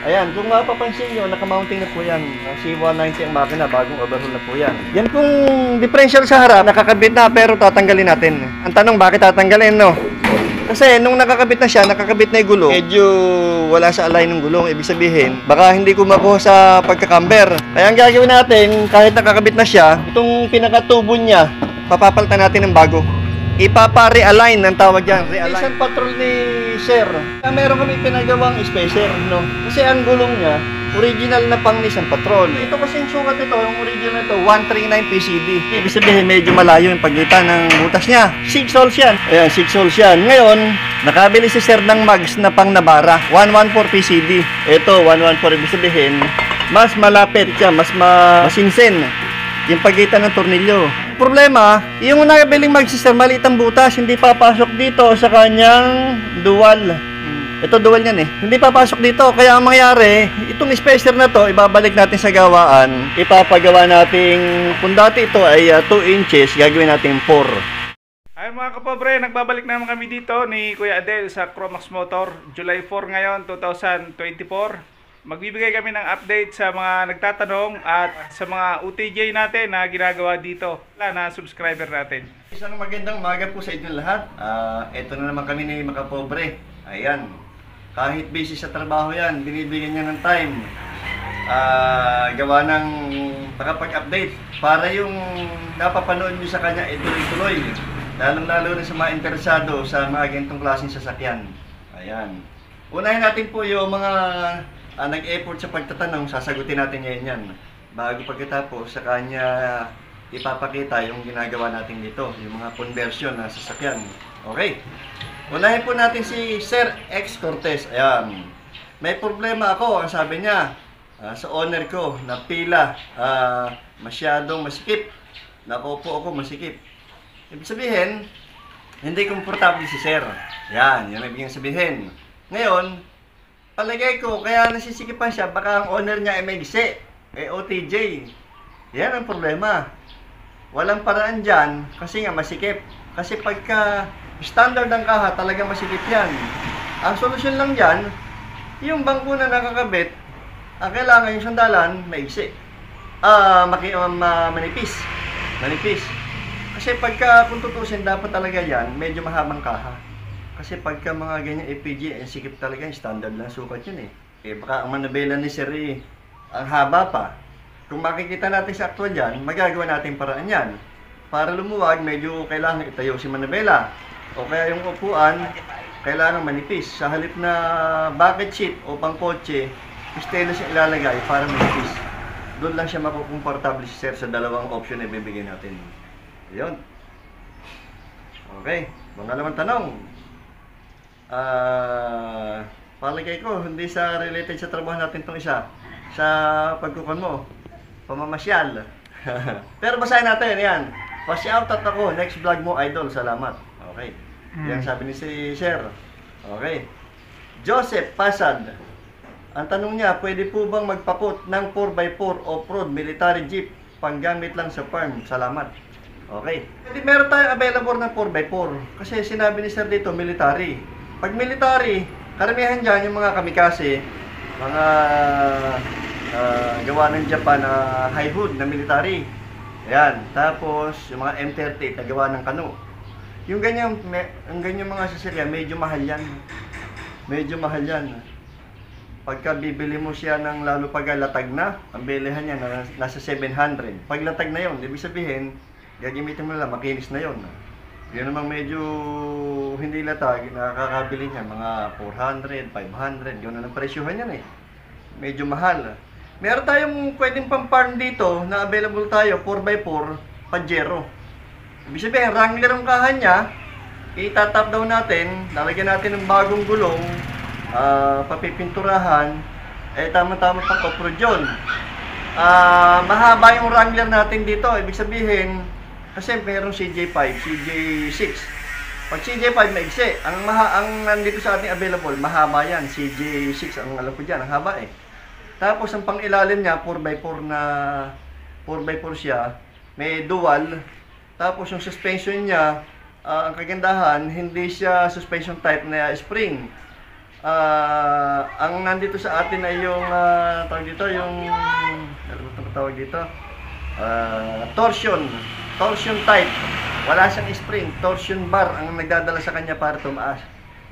Ayan, kung mapapansin nyo, naka-mounting na po yan. C190 ang makina, bagong overhaul na po yan. Yan pong differential sa harap, nakakabit na pero tatanggalin natin. Ang tanong, bakit tatanggalin, no? Kasi nung nakakabit na siya, nakakabit na yung gulong, medyo wala sa align ng gulong. Ibig sabihin, baka hindi kumakuha sa pagkakamber. Kaya ang gagawin natin, kahit nakakabit na siya, itong pinakatubo niya, papapalitan natin ng bago. Ipapa-realign ang tawag dyan. Realign patrol ni Sir. Meron kami pinagawang spacer, no? Kasi ang gulong niya, original na pang Nissan Patrol. Ito kasi yung sukat ito, yung original ito, 139 PCD. Ibig sabihin, medyo malayo yung pagitan ng butas niya. 6 holes yan. Ayan, 6 holes yan. Ngayon, nakabili si Sir ng mags na pang Navara. 114 PCD. Ito, 114. Ibig sabihin, mas malapit siya, mas masinsin yung pagitan ng tornilyo. Problema, yung nakabiling mag-sister, maliit ang butas, hindi papasok dito sa kanyang dual. Ito dual yan eh. Hindi papasok dito. Kaya ang mangyari, itong spacer na to, ibabalik natin sa gawaan. Ipapagawa natin, kung dati ito ay 2 inches, gagawin natin 4. Ay mga kapobre, nagbabalik naman kami dito ni Kuya Adel sa Cromax Motor. July 4 ngayon, 2024. Magbibigay kami ng update sa mga nagtatanong at sa mga UTJ natin na ginagawa dito na subscriber natin. Isang magandang umaga po sa inyo lahat. Ito na naman kami ni Makapobre. Ayan. Kahit busy sa trabaho yan, binibigyan niya ng time. Gawa ng pakapag-update para yung napapanood niyo sa kanya ituloy-tuloy. Lalong-lalo na sa mga interesado sa mga ganitong klaseng sasakyan. Ayan. Unahin natin po yung mga nag-effort sa pagtatanong, sasagutin natin ngayon yan. Bago pagkatapos, sa kanya ipapakita yung ginagawa natin dito, yung mga conversion na sasakyan. Okay. Unahin po natin si Sir X Cortez. Ayan. May problema ako, ang sabi niya, sa owner ko, na pila, masyadong masikip. Nakupo ako masikip. Ibig sabihin, hindi komportable si Sir. Yan, yun ang ibig sabihin. Ngayon, palagay ko, kaya nasisikipan siya, baka ang owner niya ay may gisi, OTJ. Yan ang problema. Walang paraan dyan, kasi nga masikip. Kasi pagka standard ng kaha, talagang masikip yan. Ang solusyon lang dyan, yung bangko na nakakabit, ang kailangan yung sandalan, maigsi. Manipis. Manipis. Kasi pagka, kung tutusin, dapat talaga yan, medyo mahabang kaha. Kasi pagka mga ganyan APG, sikip talaga, standard lang sukat yun eh. Baka ang manabela ni Sir ang haba pa. Kung makikita natin sa actual dyan, magagawa natin paraan yan. Para lumuwag, medyo kailangan itayo si manabela. O kaya yung upuan, kailangan manipis. Sa halip na bucket seat o pangkotse, stainless yung ilalagay para manipis. Doon lang siya makukomportable si Sir sa dalawang option na ibibigay natin. Yun. Okay, pangalawang tanong. Palagay ko, hindi sa related sa trabaho natin itong isa. Sa pagkukan mo, pamamasyal. Pero basahin natin, yan. Pa-shoutout ako, next vlog mo, idol. Salamat. Okay. Yan sabi ni si Sir. Okay. Joseph Pasad. Ang tanong niya, pwede po bang magpakot ng 4x4 off-road military jeep panggamit lang sa farm? Salamat. Okay. Pwede meron tayong available ng 4x4. Kasi sinabi ni Sir dito, military. Pag military, karamihan dyan yung mga kamikase, mga gawa ng Japan na high hood na military. Ayan. Tapos, yung mga M38 na gawa ng kano. Yung ganyan mga sasakyan, medyo mahal yan. Medyo mahal yan. Pagka bibili mo siya ng lalo pag latag na, ang bilihan niya nasa 700. Pag latag na yon, ibig sabihin, gagamitin mo lang, makinis na yon. Yun namang medyo hindi latag, nakakabili niya mga 400, 500, yun na ang presyohan yan eh. Medyo mahal. Meron tayong pwedeng pang-farm dito na available tayo, 4x4, Pajero. Ibig sabihin, Wrangler ang kahan niya, itatap down natin, lalagyan natin ng bagong gulong, papipinturahan, tama-tama pang off-road yun. Mahaba yung Wrangler natin dito, ibig sabihin, kasi mayroong CJ5, CJ6. Pag CJ5 maigsi, ang nandito sa ating available, mahaba yan. CJ6 ang alam ko dyan, ang haba eh. Tapos ang pang-ilalim niya, 4x4 na 4x4 siya, may dual. Tapos yung suspension niya, ang kagandahan, hindi siya suspension type na spring. ang nandito sa atin ay yung tawag dito, yung ano ba tawag dito? Torsion type. Wala siyang spring, torsion bar ang nagdadala sa kanya para tumaas.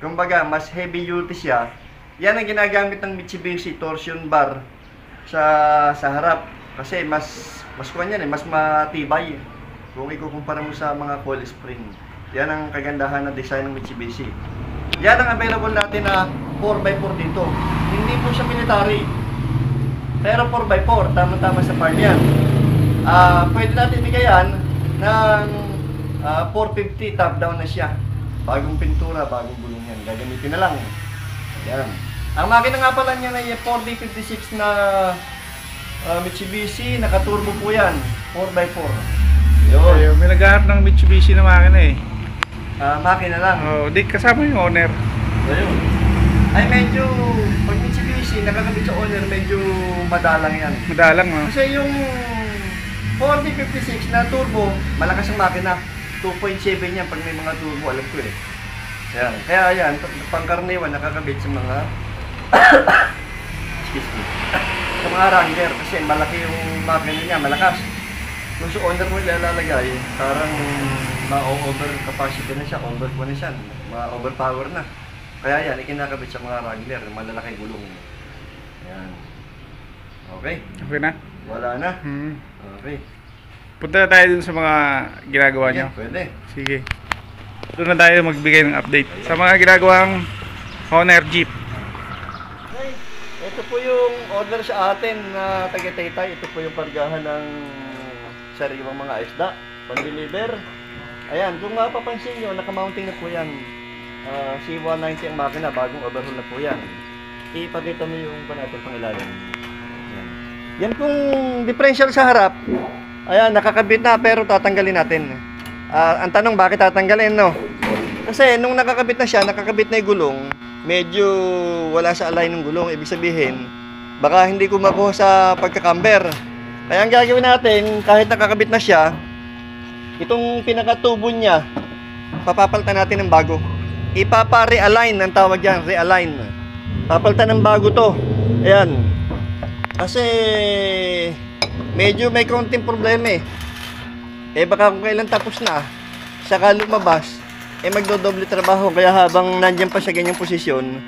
Kumbaga, mas heavy duty siya. Yan ang ginagamit ng Mitsubishi torsion bar sa harap kasi mas kuwan yan mas matibay kung ikukumpara mo sa mga coil spring. Yan ang kagandahan ng design ng Mitsubishi. Yan ang available natin na 4x4 dito. Hindi po siya military. Pero 4x4, tama-tama sa farm yan. Pwede natin bigayan ng 450, top down na siya. Bagong pintura, bagong gulong yan. Gagamitin na lang. Yan. Ang makina nga pala niya ay 4D56 na Mitsubishi, naka-turbo po yan. 4x4. Ayun, may naghahanap ng Mitsubishi na makina eh. Makina lang. Oh, di kasama yung owner. Ayun. Ay medyo, pag Mitsubishi, nakakabit sa owner, medyo madalang yan. Madalang, no? Kasi yung 4D56 na turbo, malakas ang makina. 2.7 yan pag may mga turbo, alam ko eh. Yan. Kaya yan, pangkaraniwan nakakabit sa mga excuse me, sa mga Wrangler kasi malaki yung makina niya, malakas. Kung sa owner mo ilalagay, parang ma-over capacity na siya, overpo na siya, ma-overpower na. Kaya yan, ikinakabit sa mga Wrangler, malalaki gulong. Yan. Okay? Okay na? Wala na? Okay. Punta na tayo dun sa mga ginagawa nyo. Pwede. Sige. Doon na tayo magbigay ng update sa mga ginagawang Honor Jeep. Okay. Ito po yung order sa atin na taga-Taytay. Ito po yung pargahan ng sariwang mga isda. Pan-deliver. Ayan, kung mapapansin nyo, naka-mounting na po yan. C190 ang makina, bagong overhaul na po yan. Ipakita mo yung panatong pangilalim. Ayan. Yan pong differential sa harap. Ayan, nakakabit na pero tatanggalin natin. Ang tanong, bakit tatanggalin, no? Kasi nung nakakabit na siya, nakakabit na yung gulong, medyo wala sa align ng gulong. Ibig sabihin, baka hindi ko makuha sa pagkakamber. Kaya ang gagawin natin, kahit nakakabit na siya, itong pinakatubo niya, papapalitan natin ng bago. Ipapa-realign, ang tawag yan, realign. Papalitan ng bago to. Ayan. Kasi medyo may konting problema eh. Baka kung kailan tapos na, saka lumabas, magdodoble trabaho. Kaya habang nandyan pa sa ganyang posisyon,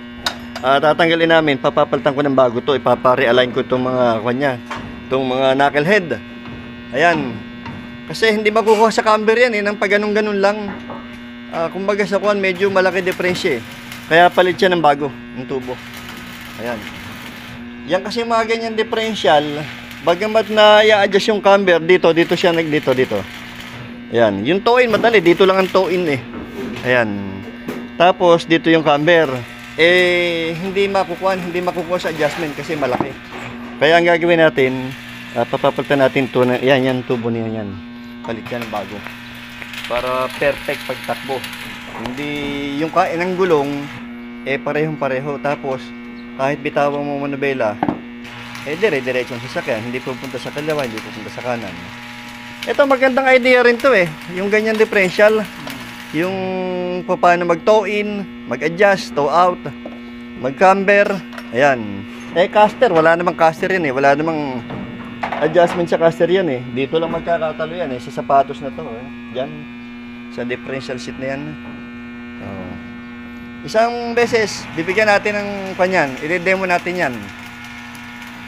tatanggalin namin, papapalitan ko ng bago to. Ipapa-realign ko itong mga kanya, itong mga knucklehead. Ayan. Kasi hindi makukuha sa camber yan nang pag ganun-ganun lang. Kumbaga sa kuwan, medyo malaki diferensya eh. Kaya palit siya ng bago, ng tubo. Ayan. Yan kasi mga ganyan differential, bagamat na i-adjust yung camber dito siya dito. Ayan, yung toe-in madali, dito lang ang toe-in eh. Ayan. Tapos dito yung camber. Hindi makukuha sa adjustment kasi malaki. Kaya ang gagawin natin, papapalitan natin to na yan tubo niya yan. Palit yan ng bago. Para perfect pagtakbo. Hindi yung kain ng gulong parehong-pareho. Tapos kahit bitawan mo manubela, dire-diretso ang sasakyan, hindi pupunta sa kaliwa, hindi pupunta sa kanan. Ito magandang idea rin to eh, yung ganyan differential, yung paano mag-toe-in, mag-adjust, toe-out, mag-camber, ayan. Caster, wala namang caster yan eh, wala namang adjustment sa caster yan eh. Dito lang magkakatalo yan eh, sa sapatos na to eh. Diyan, sa differential seat na yan. Isang beses, bibigyan natin ng kanyan, i-demo natin yan.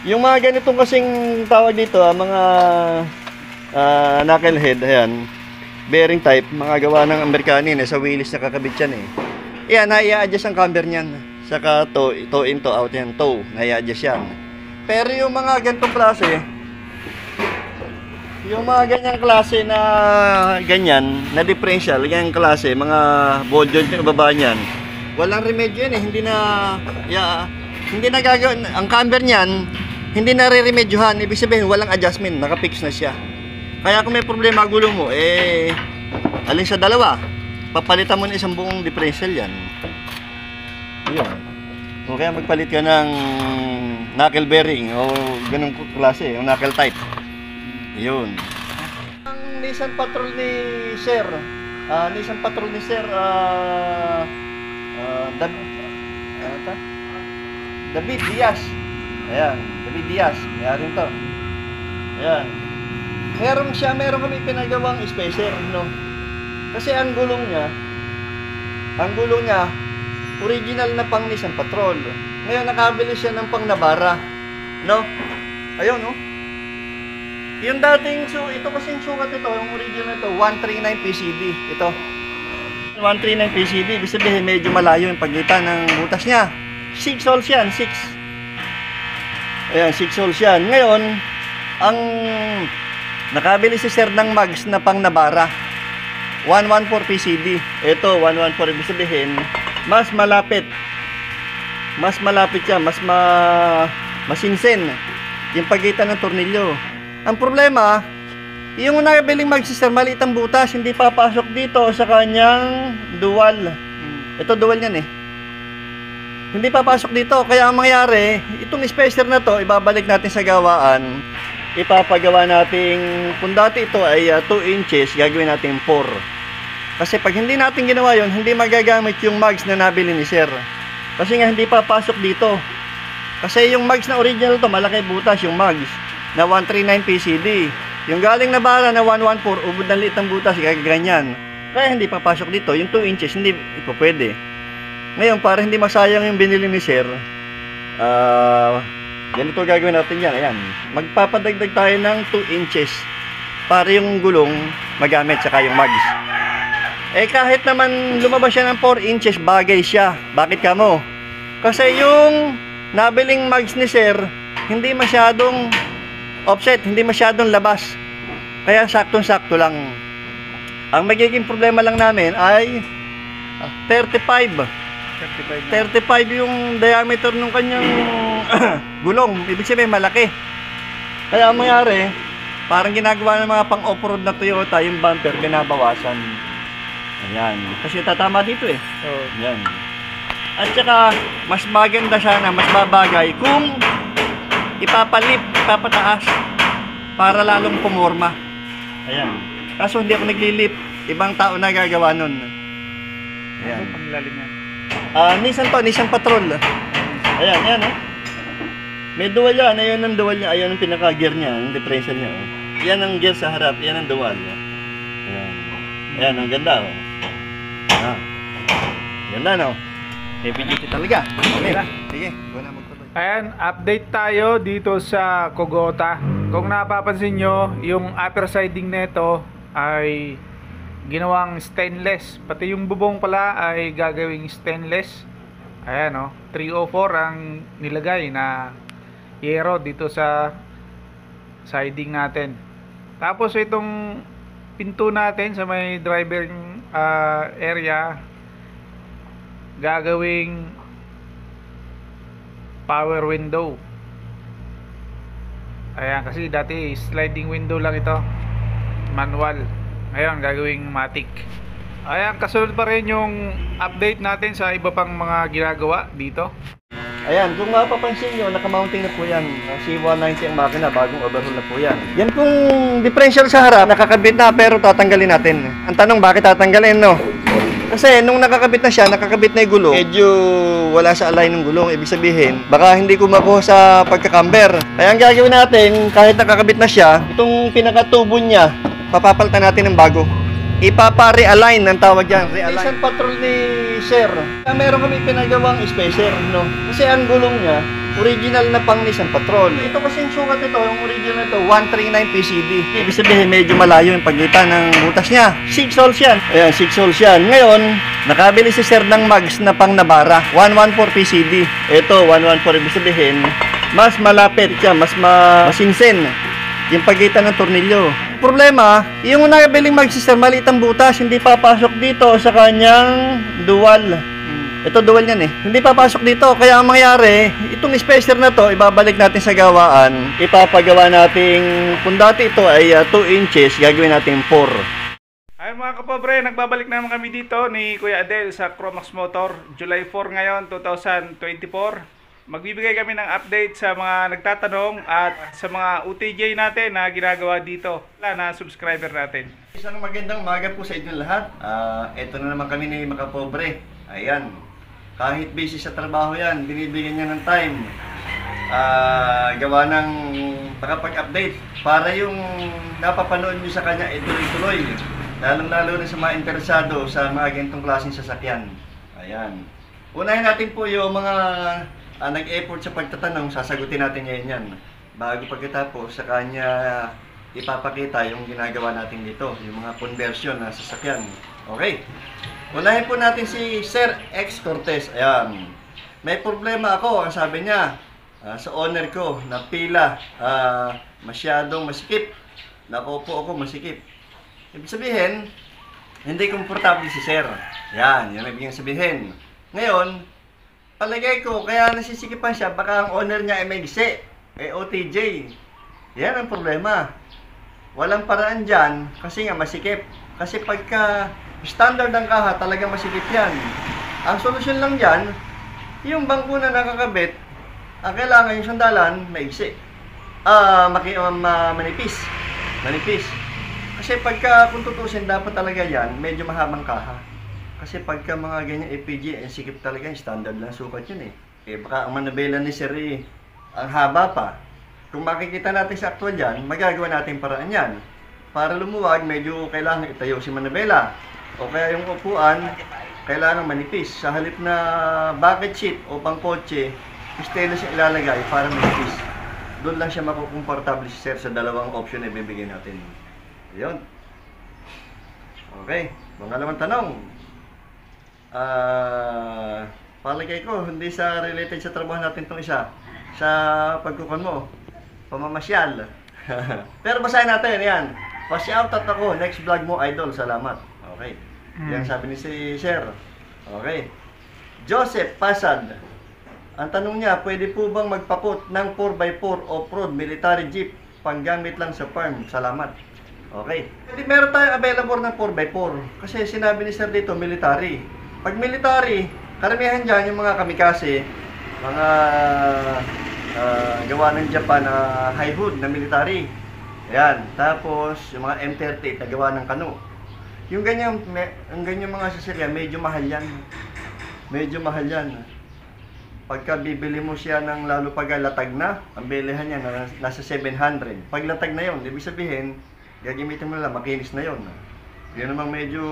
Yung mga ganitong kasing tawag dito, mga knucklehead, ayan, bearing type, mga gawa ng Amerikanin, sa wheelies nakakabit yan eh. Yan, nai-adjust ang camber niyan. Saka toe-in, toe-out yan, toe, nai-adjust yan. Pero yung mga ganitong klase, yung mga ganyang klase na ganyan, na differential, ganyang klase, mga ball joint yung baba niyan, walang remedyo yan eh, hindi na gagawin, ang camber niyan, hindi na re-remedyohan, ibig sabihin walang adjustment, nakapix na siya. Kaya kung may problema gulong mo, alin sa dalawa, papalitan mo na isang buong differential yan. Yun. O kaya magpalit ka ng knuckle bearing o ganung klase, yung knuckle type. Yun. Ang Nissan Patrol ni Sir, Ano to? David Diaz. Ayan, David Diaz. Mayroon to. Ayan. Meron kami pinagawang spacer, no? Kasi ang gulong niya, original na pang Nissan Patrol. Ngayon, nakabili siya ng pang Navara, no? Ayun, no? Yung dating, so ito kasing sukat ito, yung original ito, 139 PCD. Ito. 139 PCD, ibig sabihin medyo malayo yung pagitan ng butas niya. 6 holes yan, 6. Ayan, 6 holes yan. Ngayon, ang nakabili si Sir ng mags na pang Navara. 114 PCD. Ito, 114, ibig sabihin, mas malapit. Mas malapit siya, masinsin yung pagitan ng tornilyo. Ang problema, yung nabiling mag si Sir, maliit ang butas, hindi papasok dito sa kanyang dual. Ito dual yan eh. Hindi papasok dito, kaya ang mangyari, itong spacer na to, ibabalik natin sa gawaan. Ipapagawa nating, kung dati ito ay 2 inches, gagawin natin 4. Kasi pag hindi natin ginawa yon, hindi magagamit yung mags na nabili ni Sir. Kasi nga hindi papasok dito. Kasi yung mags na original to, malaki butas yung mags na 139 PCD. Yung galing na bala na 114, ubod ng liit ng butas, ganyan. Kaya hindi papasok dito, yung 2 inches, hindi ito pwede. Ngayon, para hindi masayang yung binili ni Sir, ganito gagawin natin yan. Ayan, magpapadagdag tayo ng 2 inches para yung gulong magamit, saka yung mags. Eh kahit naman lumabas siya ng 4 inches, bagay siya. Bakit ka mo? Kasi yung nabiling mags ni Sir, hindi masyadong offset, hindi masyadong labas. Kaya saktong-sakto lang. Ang magiging problema lang namin ay 35 yung diameter ng kanyang gulong. Ibig sabihin malaki. Kaya ang mangyari, parang ginagawa ng mga pang-off-road na Toyota, yung bumper binabawasan. Ayan, kasi tatama dito eh. Ayan. At saka mas maganda sana, mas babagay kung ipapataas para lalong pumorma. Ayan. Kaso hindi ako naglilip, ibang tao na gagawa nun. Ayan. Panglalim yan. Nissan Patrol. Ayan, ayan oh. May dual yan, ayun ang dual niya, ayun ang pinaka-gear niya, yung differential niya oh. Yan ang gear sa harap, yan ang dual. Ayan. Ayan, ang ganda oh. Ganda no? Heavy duty talaga. Okay. Sige, wala magtuloy. Ayan, update tayo dito sa Kogota. Kung napapansin nyo, yung upper siding nito ay ginawang stainless. Pati yung bubong pala ay gagawing stainless. Ayan o, 304 ang nilagay na yero dito sa siding natin. Tapos itong pinto natin sa may driver area, gagawing power window. Ayan, kasi dati sliding window lang ito, manual. Ngayon gagawing matic. Ayan, kasunod pa rin yung update natin sa iba pang mga ginagawa dito. Ayan, kung mapapansin nyo, naka-mounting na po yan. C190 ang makina, bagong overhaul na po yan. Yan pong differential sa harap, nakakabit na pero tatanggalin natin. Ang tanong, bakit tatanggalin, no? Kasi nung nakakabit na siya, nakakabit na yung gulong, medyo wala sa align ng gulong. Ibig sabihin, baka hindi kumakuha sa pagkakamber. Kaya ang gagawin natin, kahit nakakabit na siya, itong pinakatubo niya, papapalitan natin ng bago. Ipapa-realign ang tawag dyan. Nissan Patrol ni Sir. Meron kami pinagawang spacer, no? Kasi ang gulong niya, original na pang Nissan Patrol. Ito kasi yung sukat ito, yung original ito, 139 PCD. Ibig sabihin, medyo malayo yung pagitan ng butas niya. 6 holes yan. Ayan, 6 holes yan. Ngayon, nakabili si Sir ng mags na pang Navara. 114 PCD. Ito, 114. Ibig sabihin, mas malapit siya, mas masinsin yung pagitan ng tornilyo. Problema, yung nabiling mag si Sir, maliit ang butas, hindi papasok dito sa kanyang dual. Ito dual yan eh. Hindi papasok dito, kaya ang mangyari, itong spacer na to, ibabalik natin sa gawaan. Ipapagawa nating, kung dati ito ay 2 inches, gagawin natin 4. Ay mga kapobre, nagbabalik naman kami dito ni Kuya Adel sa Cromax Motor. July 4 ngayon, 2024. Magbibigay kami ng update sa mga nagtatanong at sa mga UTJ natin na ginagawa dito na subscriber natin. Isang magandang umaga po sa inyo lahat. Ito na naman kami ni Makapobre. Ayan. Kahit busy sa trabaho yan, binibigyan niya ng time. Gawa ng makapag-update para yung napapanood nyo sa kanya tuloy-tuloy. Lalong-lalo na sa mga interesado sa mga ganitong klaseng sasakyan. Ayan. Unahin natin po yung mga nag-effort sa pagtatanong, sasagutin natin ngayon yan. Bago pagkatapos, sa kanya ipapakita yung ginagawa natin dito, yung mga conversion na sasakyan. Okay. Unahin po natin si Sir X Cortez. Ayan. May problema ako, ang sabi niya, sa owner ko, na pila, masyadong masikip. Nakaupo ako masikip. Ibig sabihin, hindi komportable si Sir. Yan, yung ibig sabihin. Ngayon, palagay ko, kaya nasisikipan siya, baka ang owner niya ay may gisi, OTJ. Yan ang problema. Walang paraan dyan, kasi nga masikip. Kasi pagka standard ang kaha, talagang masikip yan. Ang solusyon lang dyan, yung bangko na nakakabit, ang kailangan yung sandalan, maigsi. Manipis. Manipis. Kasi pagka, kung tutusin, dapat talaga yan, medyo mahabang kaha. Kasi pagka mga ganyan APG, sikip talaga, standard lang sukat yun eh. Baka ang manabela ni Sir ang haba pa. Kung makikita natin sa actual dyan, magagawa natin paraan yan. Para lumuwag, medyo kailangan itayo si manabela. O kaya yung upuan, kailangan manipis. Sa halip na bucket seat o pangkotse, stainless yung ilalagay para manipis. Doon lang siya makukomportable si Sir sa dalawang option na ibibigay natin. Yun. Okay. Pangalawang tanong. Palagay ko, hindi sa related sa trabaho natin itong isa. Sa pagkukan mo. Pamamasyal. Pero basahin natin. Yan. Pa-shoutout ako. Next vlog mo, idol. Salamat. Okay. Yan sabi ni si Sir. Okay. Joseph Pasad. Ang tanong niya, pwede po bang magpakot ng 4x4 off-road military jeep panggamit lang sa farm? Salamat. Okay. Pwede meron tayong available ng 4x4. Kasi sinabi ni Sir dito, military. Pag military, karamihan dyan yung mga kamikase, mga gawa ng Japan na high hood na military. Ayan. Tapos, yung mga M38 na gawa ng kano. Yung ganyan mga sasakyan, medyo mahal yan. Medyo mahal yan. Pagka bibili mo siya ng lalo pag latag na, ang bilihan niya nasa 700. Pag latag na yon, ibig sabihin, gagamitin mo lang, makinis na yon. Yun namang medyo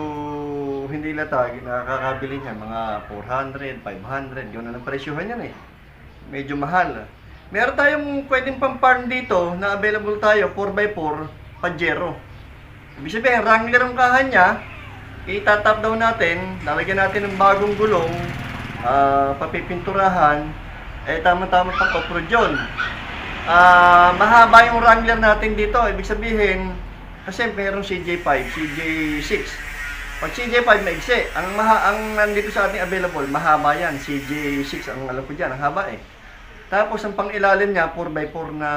hindi latag, nakakabili niya mga 400, 500, yun na ang presyohan yan eh. Medyo mahal. Meron tayong pwedeng pang-farm dito na available tayo, 4x4, Pajero. Ibig sabihin, Wrangler ang kahan niya, itatap down natin, lalagyan natin ng bagong gulong, papipinturahan, tama-tama pang off-road yun. Mahaba yung Wrangler natin dito, ibig sabihin, kasi mayroong CJ5, CJ6. Pag CJ5 maigsi, ang nandito sa ating available, mahaba yan, CJ6 ang alam ko dyan, ang haba eh. Tapos ang pang-ilalim niya, 4x4 na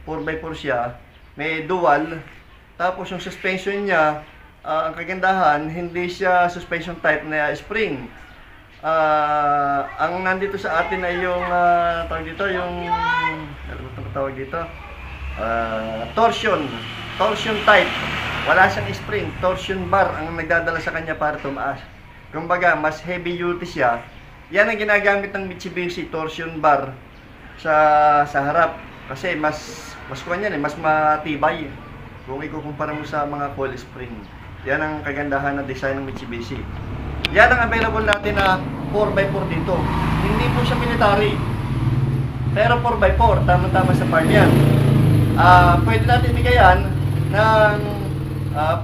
4x4 siya, may dual. Tapos yung suspension niya, ang kagandahan, hindi siya suspension type na spring. Ang nandito sa atin ay yung tawag dito, yung tawag dito, torsion type. Wala siyang spring, torsion bar ang nagdadala sa kanya para tumaas. Kumbaga, mas heavy duty siya. Yan ang ginagamit ng Mitsubishi torsion bar sa harap kasi mas kuwan yan eh, mas matibay kung ikukumpara mo sa mga coil spring. Yan ang kagandahan ng design ng Mitsubishi. Yan ang available natin na 4x4 dito. Hindi po siya military. Pero 4x4, tama-tama sa farm yan. Pwede natin bigayan ng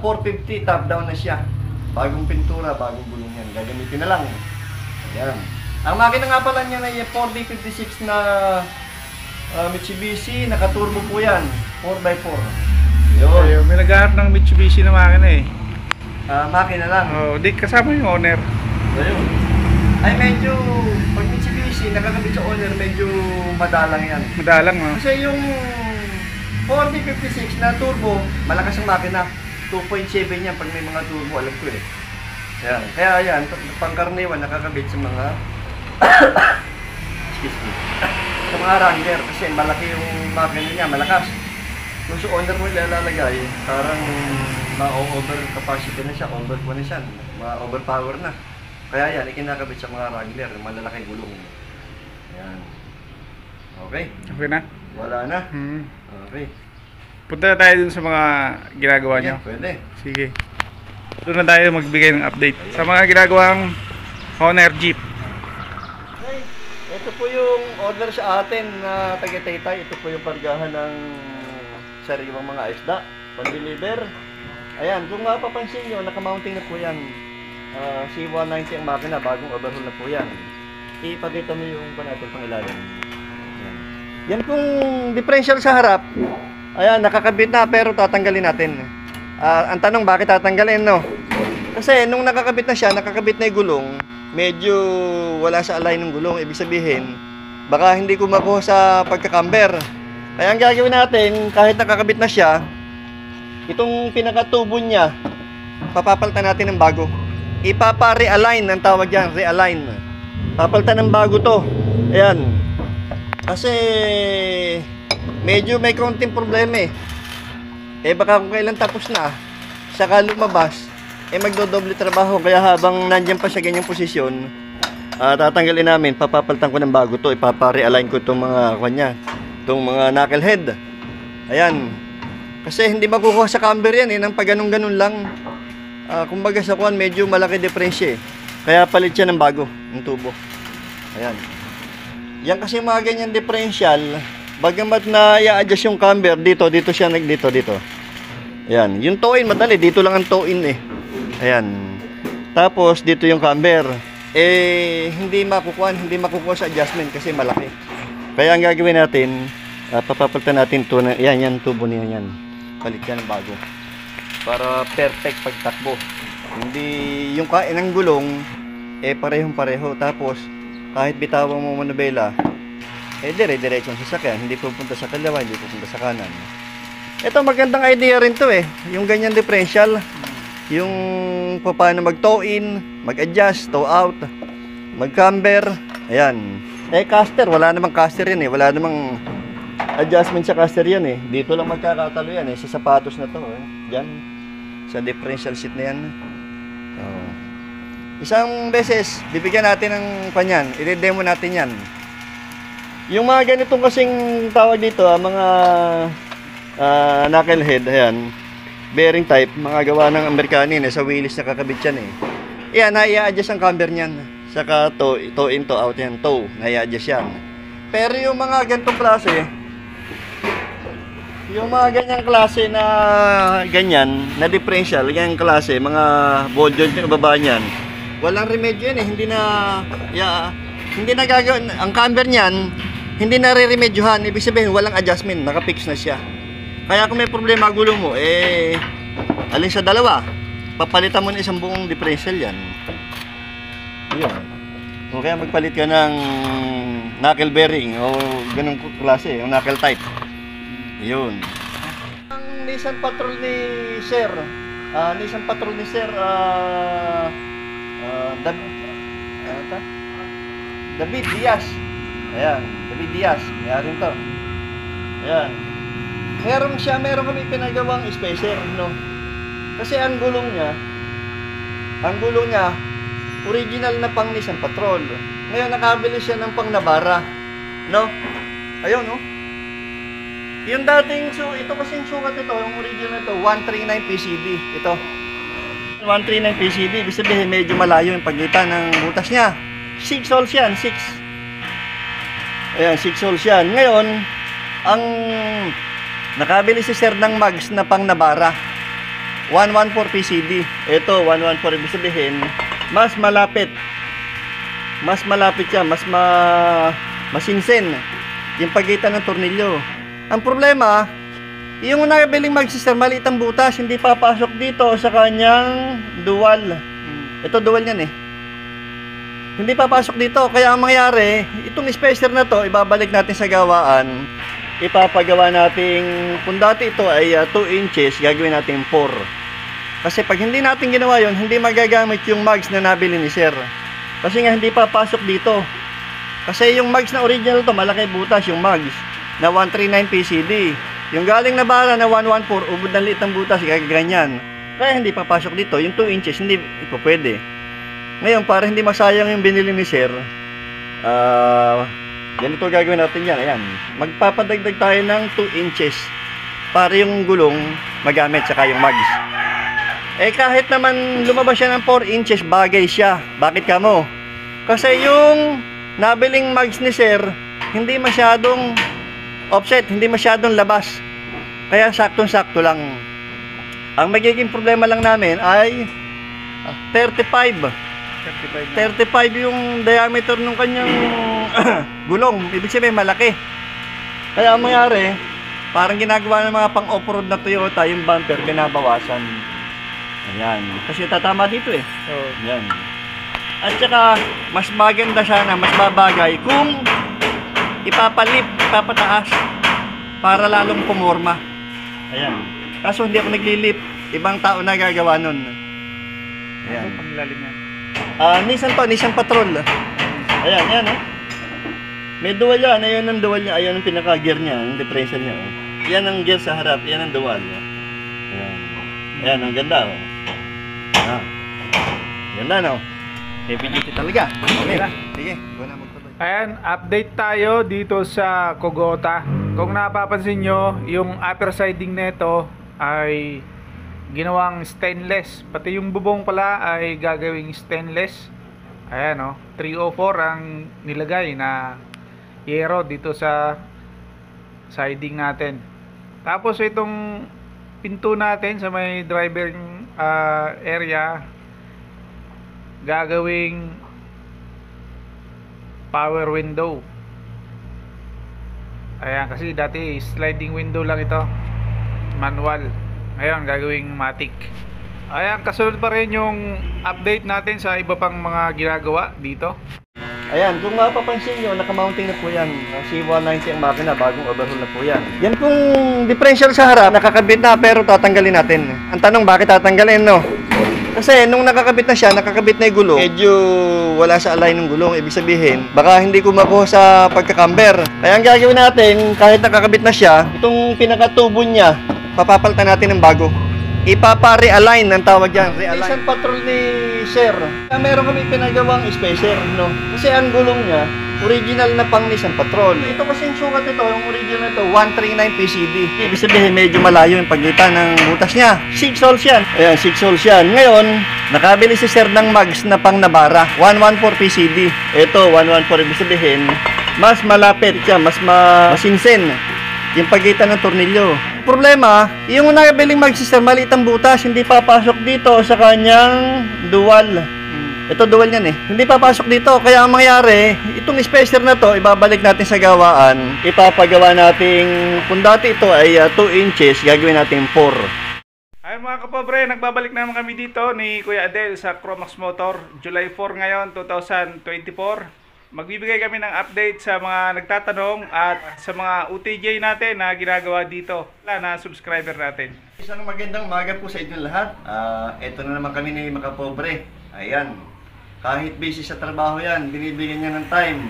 450 top down na siya. Bagong pintura, bagong gulong yan. Gagamitin na lang. Ayan. Ang makina nga pala niya na yung 4D56 na Mitsubishi, naka-turbo po yan. 4x4. Yun. May naghahanap ng Mitsubishi na makina eh. Makina lang. Di kasama yung owner. Ayun. Ay medyo, pag Mitsubishi, nakakabit sa owner, medyo madalang yan. Madalang no? Kasi yung 4D56 na turbo, malakas ang makina. 2.7 yan pag may mga turbo, alam ko eh. Yan. Kaya yan, pangkaraniwan nakakabit sa mga excuse me, sa mga Wrangler kasi malaki yung makina niya, malakas. Kung sa owner mo ilalagay, parang ma-over capacity na siya, overpower na. Kaya yan, ikinakabit sa mga regular, yung malalaking gulong. Ayan. Okay. Okay na? Wala na. Okay. Punta na tayo dun sa mga ginagawa nyo. Ayan, pwede. Sige. Doon na tayo magbigay ng update sa mga ginagawang Honor Jeep. Okay. Ito po yung order sa atin na taga-Taytay. Ito po yung kargahan ng sariwang mga isda. Pan-deliver. Ayan, kung mapapansin nyo, nakamounting na po yan. C190 ang makina, bagong overhaul na po yan. Ipakita mo yung natin pang ilalim. Ayan. Yan pong differential sa harap. Ayan, nakakabit na pero tatanggalin natin. Ang tanong, bakit tatanggalin, no? Kasi nung nakakabit na siya, nakakabit na yung gulong, medyo wala sa align ng gulong. Ibig sabihin, baka hindi ko makuha sa pagkakamber. Kaya ang gagawin natin, kahit nakakabit na siya, itong pinakatubo niya, papapalitan natin ng bago. Ipapa-realign ang tawag yan, realign. Papalitan ng bago to. Ayan. Kasi medyo may konting problema eh. Baka kung kailan tapos na, saka lumabas, magdodoble trabaho. Kaya habang nandiyan pa sa ganyang posisyon, tatanggalin namin, papapalitan ko ng bago to. Ipapa-realign ko itong mga kanya, itong mga knucklehead. Ayan. Kasi hindi makukuha sa camber yan nang pag ganun-ganun lang. Kumbaga sa kuwan, medyo malaki diferensya eh. Kaya palit siya ng bago, ng tubo. Ayan. Yan kasi mga ganyan differential, bagamat na i-adjust yung camber, dito siya dito. Ayan. Yung toe-in, madali. Dito lang ang toe-in eh. Ayan. Tapos, dito yung camber. Hindi makukuha sa adjustment kasi malaki. Kaya ang gagawin natin, papapalitan natin ito. Yan, tubo niya yan. Palit yan ng bago. Para perfect pagtakbo. Hindi yung kain ng gulong parehong-pareho. Tapos kahit bitawan mo manubela, dire-diretso ang sasakyan, hindi pupunta sa kaliwa, hindi pupunta sa kanan. Ito magandang idea rin to eh. Yung ganyan differential, yung paano mag-toe-in, mag-adjust, toe-out, mag-camber. Ayan. Caster, wala namang caster yan eh. Wala namang adjustment sa caster yan eh. Dito lang magkakatalo yan eh. Sa sapatos na to eh. Diyan. Sa differential seat na yan. Isang beses, bibigyan natin ng kanyan. I-demo natin yan. Yung mga ganitong kasing tawag dito, mga knucklehead, ayan. Bearing type, mga gawa ng Amerikanin eh. Sa wheelies nakakabit yan eh. Yan, na-i-adjust ang camber niyan. Saka toe-in, toe-out yan. Toe, na-i-adjust yan. Pero yung mga ganitong klase, yung mga ganyang klase na ganyan, na differential, ganyang klase, mga ball joint yung baba niyan, walang remedyo yan eh, hindi na gagawin, ang camber niyan, hindi na re-remedyohan, ibig sabihin walang adjustment, nakapix na siya. Kaya kung may problema gulo mo, alin sa dalawa, papalitan mo na isang buong differential yan. Yun. O kaya magpalit ka ng knuckle bearing o ganung klase, yung knuckle type. Yun. Ang Nissan Patrol ni Sir, David Diaz. Ayan, David Diaz, mayroon to. Ayan. Meron kami pinagawang spacer, no? Kasi ang gulong niya, original na pang Nissan Patrol. Ngayon nakabili siya ng pang Navara, no? Ayun, no? Yung dating, ito kasing sukat ito, yung original ito, 139 PCD. Ito. 139 PCD, ibig sabihin medyo malayo yung pagitan ng butas niya. 6 holes yan, 6. Ayan, 6 holes yan. Ngayon, ang nakabili si Sir ng mags na pang Navara. 114 PCD. Ito, 114, ibig sabihin, mas malapit. Mas malapit siya, masinsin yung pagitan ng tornilyo. Ang problema, yung nabiling mag-sister, maliit ang butas, hindi papasok dito sa kanyang dual. Ito dual yan eh. Hindi papasok dito, kaya ang mangyari, itong spacer na to, ibabalik natin sa gawaan. Ipapagawa natin, kung dati ito ay 2 inches, gagawin natin 4. Kasi pag hindi natin ginawa yon, hindi magagamit yung mags na nabili ni Sir. Kasi nga hindi papasok dito. Kasi yung mags na original to, malaki butas yung mags na 139 PCD. Yung galing na bara na 114, ubod ng liit ng butas, ganyan. Kaya hindi papasok dito. Yung 2 inches, hindi ito pwede. Ngayon, para hindi masayang yung binili ni Sir, ganito gagawin natin yan. Ayan. Magpapadagdag tayo ng 2 inches para yung gulong magamit saka yung mags. Eh kahit naman lumabas siya ng 4 inches, bagay siya. Bakit ka mo? Kasi yung nabiling mags ni Sir, hindi masyadong offset, hindi masyadong labas. Kaya saktong-sakto lang. Ang magiging problema lang namin ay 35 yung diameter ng kanyang gulong. Ibig sabihin malaki. Kaya ang mangyari, parang ginagawa ng mga pang-off-road na Toyota, yung bumper binabawasan. Ayan. Kasi tatama dito eh. Ayan. At saka, mas maganda sana, mas babagay kung ipapataas para lalong pumorma. Ayan. Kaso hindi ako naglilip. Ibang tao na gagawa nun. Ayan. Pangilalim yan. Nissan Patrol. Ayan, yan oh. May dual yan. Ayun ang dual niya. Ayun ang pinaka-gear niya. Yung differential niya oh. Yan ang gear sa harap. Yan ang dual. Ayan. Ayan, ang ganda oh. Ganda no. Heavy duty talaga. Okay. Sige, go na magtuloy. Ayan, update tayo dito sa Kogota. Kung napapansin nyo, yung upper siding nito ay ginawang stainless. Pati yung bubong pala ay gagawing stainless. Ayan o, 304 ang nilagay na yero dito sa siding natin. Tapos itong pinto natin sa may driver area, gagawing power window. Ayan, kasi dati sliding window lang ito, manual. Ngayon gagawing matic. Ayan, kasunod pa rin yung update natin sa iba pang mga ginagawa dito. Ayan, kung mapapansin nyo, naka-mounting na po yan. C190 ang makina, bagong overhaul na po yan. Yan pong differential sa harap, nakakabit na pero tatanggalin natin. Ang tanong, bakit tatanggalin, no? Kasi nung nakakabit na siya, nakakabit na yung gulong, medyo wala sa align ng gulong. Ibig sabihin, baka hindi kumakuha sa pagkakamber. Kaya ang gagawin natin, kahit nakakabit na siya, itong pinakatubo niya, papapalitan natin ng bago. Ipapa-realign ang tawag dyan. Nissan Patrol ni Sir. Meron kami pinagawang spacer, no? Kasi ang gulong niya, original na pang Nissan Patrol. Ito kasi yung sukat ito, yung original ito, 139 PCD. Ibig sabihin, medyo malayo yung pagitan ng butas niya. 6 holes yan. Ayan, 6 holes yan. Ngayon, nakabili si Sir ng mags na pang Navara. 114 PCD. Ito, 114. Ibig sabihin, mas malapit siya, mas masinsin yung pagitan ng tornilyo. Problema, yung nakabiling mag-sister, maliit ang butas, hindi papasok dito sa kanyang dual. Ito dual yan eh. Hindi papasok dito. Kaya ang mangyari, itong spacer na to, ibabalik natin sa gawaan. Ipapagawa natin, kung dati ito ay 2 inches, gagawin natin 4. Ay mga kapobre, nagbabalik naman kami dito ni Kuya Adel sa Cromax Motor. July 4 ngayon, 2024. Magbibigay kami ng update sa mga nagtatanong at sa mga UTJ natin na ginagawa dito na subscriber natin. Isang magandang umaga po sa inyong lahat. Ito na naman kami ni Makapobre. Ayan. Kahit busy sa trabaho yan, binibigyan niya ng time.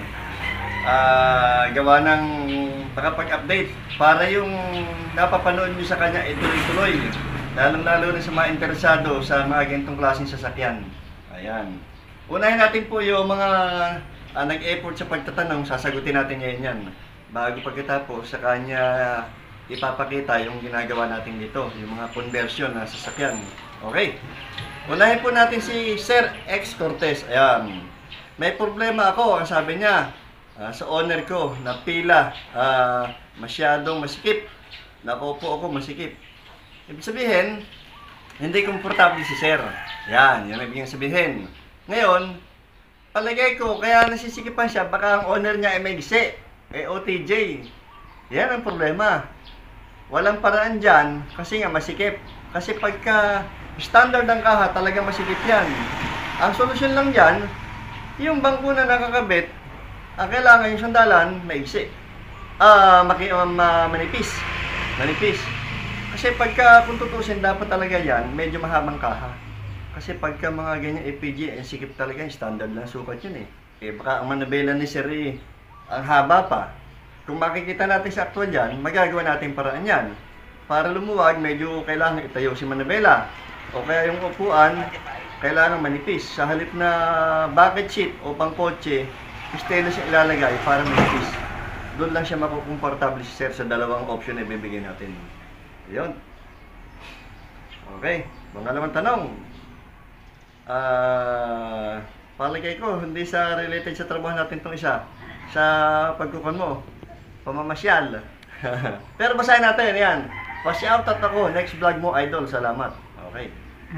Gawa ng makapag-update para yung napapanood niyo sa kanya ituloy-tuloy. Lalong-lalo na sa mga interesado sa mga ganitong klaseng sasakyan. Ayan. Unahin natin po yung mga nag-effort sa pagtatanong, sasagutin natin ngayon yan. Bago pagkatapos, sa kanya ipapakita yung ginagawa natin dito, yung mga conversion na sasakyan. Okay. Unahin po natin si Sir X Cortez. Ayan. May problema ako, ang sabi niya, sa owner ko, na pila, masyadong masikip. Nakupo ako masikip. Ibig sabihin, hindi komportable si Sir. Yan, yun ang ibig sabihin. Ngayon, palagay ko, kaya nasisikipan siya, baka ang owner niya ay may gisi, OTJ. Yan ang problema. Walang paraan dyan, kasi nga masikip. Kasi pagka standard ang kaha, talagang masikip yan. Ang solusyon lang dyan, yung bangko na nakakabit, ang kailangan yung sandalan, maigsi. Manipis. Manipis. Kasi pagka, kung tutusin, dapat talaga yan, medyo mahabang kaha. Kasi pagka mga ganyan APG, ang sikip talaga, standard lang sukat yun eh. Baka ang manabela ni Sir ang haba pa. Kung makikita natin sa actual dyan, magagawa natin paraan yan. Para lumuwag, medyo kailangan itayo si manabela. O kaya yung upuan, kailangan manipis. Sa halip na bucket seat o pangkotse, stainless yung ilalagay para manipis. Doon lang siya makukomportable si sir sa dalawang option na ibibigay natin. Yun. Okay. Pangalawang tanong. Palagay ko, hindi sa related sa trabaho natin itong isa. Sa pagkukon mo. Pamamasyal. Pero basahin natin. Yan. Pa-shoutout ako. Next vlog mo, idol. Salamat. Okay.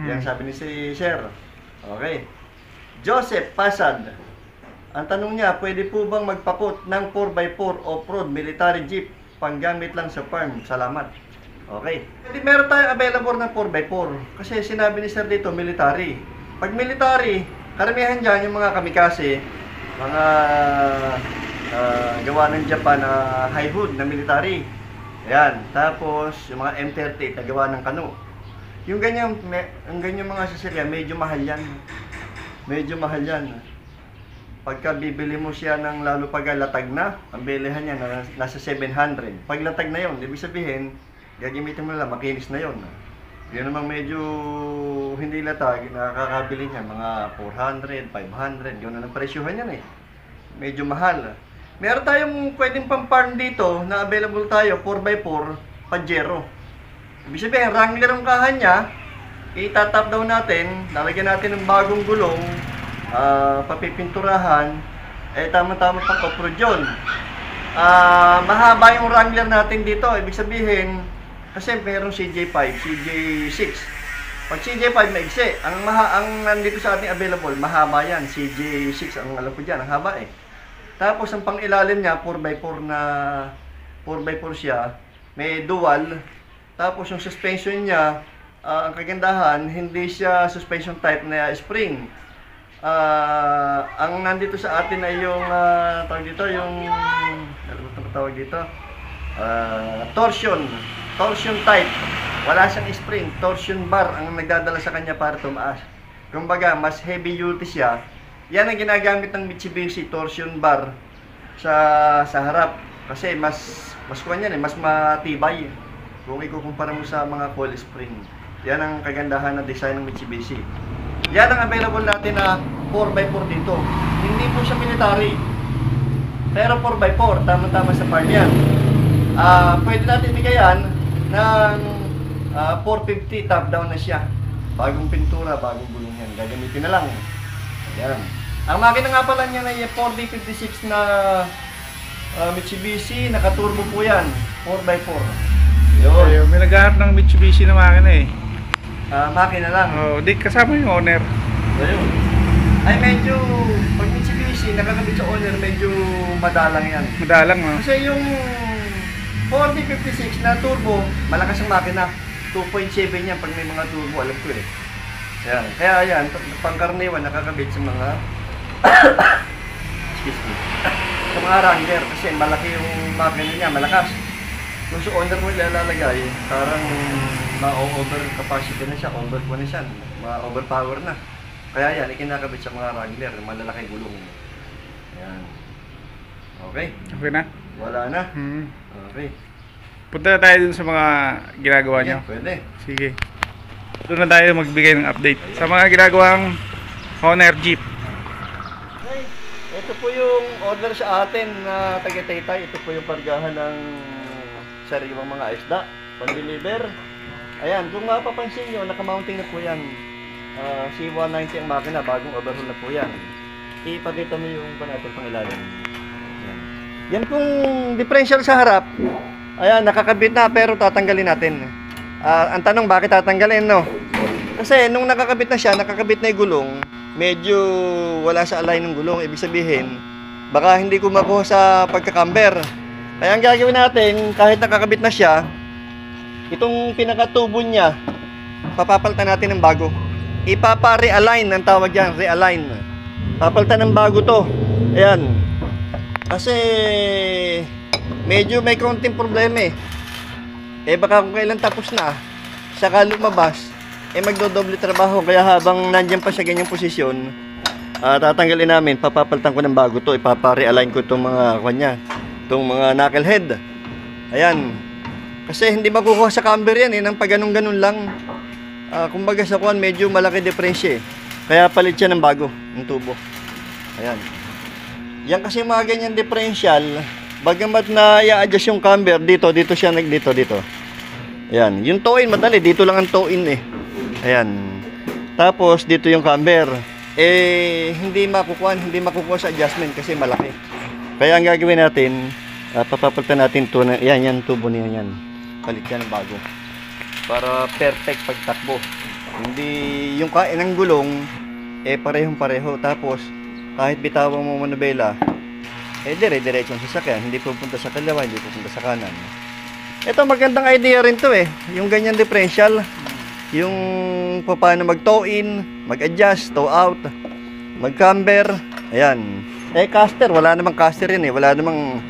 Yan sabi ni si sir. Okay. Joseph Pasad. Ang tanong niya, pwede po bang magpakot ng 4x4 off-road military jeep panggamit lang sa farm? Salamat. Okay. Hindi meron tayong available ng 4x4 kasi sinabi ni sir dito military. Pag military, karamihan dyan yung mga kamikase, mga gawa ng Japan na high hood na military. Ayan. Tapos yung mga M38 na gawa ng kano. Yung ganyan mga sasakyan, medyo mahal yan. Medyo mahal yan. Pagka bibili mo siya ng lalo pag latag na, ang bilihan niya nasa 700. Pag latag na yon, ibig sabihin, gagamitin mo lang, makinis na yon. Yun namang medyo hindi latag, nakakabili niya mga 400, 500, yun na ang presyohan yan eh. Medyo mahal. Meron tayong pwedeng pang-farm dito na available tayo, 4x4, Pajero. Ibig sabihin, Wrangler ang kahan niya, itatap down natin, lalagyan natin ng bagong gulong, papipinturahan, tama-tama pang off-road yun. Mahaba yung Wrangler natin dito, ibig sabihin, kasi mayroong CJ5, CJ6. Pag CJ5 maigsi, ang nandito sa ating available, mahaba yan, CJ6, ang alam ko dyan, ang haba eh. Tapos ang pang-ilalim niya, 4x4 na 4x4 siya, may dual. Tapos yung suspension niya, ang kagandahan, hindi siya suspension type na spring. Ang nandito sa atin ay yung tawag dito, torsion type. Wala siyang spring, torsion bar ang nagdadala sa kanya para tumaas. Kumbaga, mas heavy duty siya. Yan ang ginagamit ng Mitsubishi torsion bar sa harap kasi mas kuwan yan eh, mas matibay kung ikukumpara mo sa mga coil spring. Yan ang kagandahan ng design ng Mitsubishi. Yan ang available natin na 4x4 dito. Hindi po siya military. Pero 4x4, tama-tama sa farm yan. Pwede natin bigayan ng 450 top down na siya. Bagong pintura, bagong gulong yan. Gagamitin na lang. Yan. Ang makina nga pala niya na 4D56 na Mitsubishi, naka-turbo po yan. 4x4. Yun. May naghahanap ng Mitsubishi na makina eh. Makina lang. Di kasama yung owner. Ayun. Ay medyo, pag Mitsubishi, nakakabit sa owner, medyo madalang yan. Madalang no? Kasi yung 4D56 na turbo, malakas ang makina. 2.7 yan pag may mga turbo, alam ko eh. Yan. Kaya yan, pangkaraniwan nakakabit sa mga excuse me, sa mga Wrangler kasi malaki yung makina niya, malakas. Kung sa owner mo ilalagay, parang ma-over capacity na siya, over na siya, ma-overpower na. Kaya yan, ikinakabit sa mga Wrangler, malalaki gulong. Yan. Okay? Okay na? Wala na? Okay. Punta na tayo dun sa mga ginagawa niyo. Pwede. Sige. Doon na tayo magbigay ng update sa mga ginagawang Honor Jeep. Okay. Ito po yung order sa atin na taga-Taytay. Ito po yung pargahan ng sariwang mga isda. Pan-deliver. Ayan, kung mapapansin nyo, naka-mounting na po yan. C190 ang makina, bagong overhaul na po yan. Ipakita mo yung panatol pang ilalim. Ayan. Yan pong differential sa harap. Ayan, nakakabit na pero tatanggalin natin. Ang tanong, bakit tatanggalin, no? Kasi nung nakakabit na siya, nakakabit na yung gulong, medyo wala sa align ng gulong. Ibig sabihin, baka hindi ko makuha sa pagkakamber. Kaya ang gagawin natin, kahit nakakabit na siya, itong pinakatubo niya, papapalitan natin ng bago. Ipapa-realign ang tawag yan, realign. Papalitan ng bago to. Ayan. Kasi medyo may konting problema eh. Baka kung kailan tapos na, saka lumabas, magdodoble trabaho. Kaya habang nandiyan pa sa ganyang posisyon, tatanggalin namin, papapalitan ko ng bago to. Ipapa-realign ko itong mga kanya, itong mga knucklehead. Ayan. Kasi hindi makukuha sa camber yan nang pag ganun-ganun lang. Kumbaga sa kuwan, medyo malaki diferensya eh. Kaya palit siya ng bago, ng tubo. Ayan. Yan kasi mga ganyan differential, bagamat na i-adjust yung camber dito siya dito. Ayan, yung toe-in madali, dito lang ang toe-in eh. Ayan. Tapos dito yung camber. Hindi makukuha sa adjustment kasi malaki. Kaya ang gagawin natin, papapalitan natin to na yan tubo niya yan. Palit yan ng bago. Para perfect pagtakbo. Hindi yung kain ng gulong parehong-pareho. Tapos kahit bitawan mo manubela, dire-diretso ang sasakyan, hindi pupunta sa kaliwa, hindi pupunta sa kanan. Ito magandang idea rin to yung ganyan differential, yung paano mag-toe-in, mag-adjust, toe-out, mag-camber, ayan. Caster, wala namang caster yan wala namang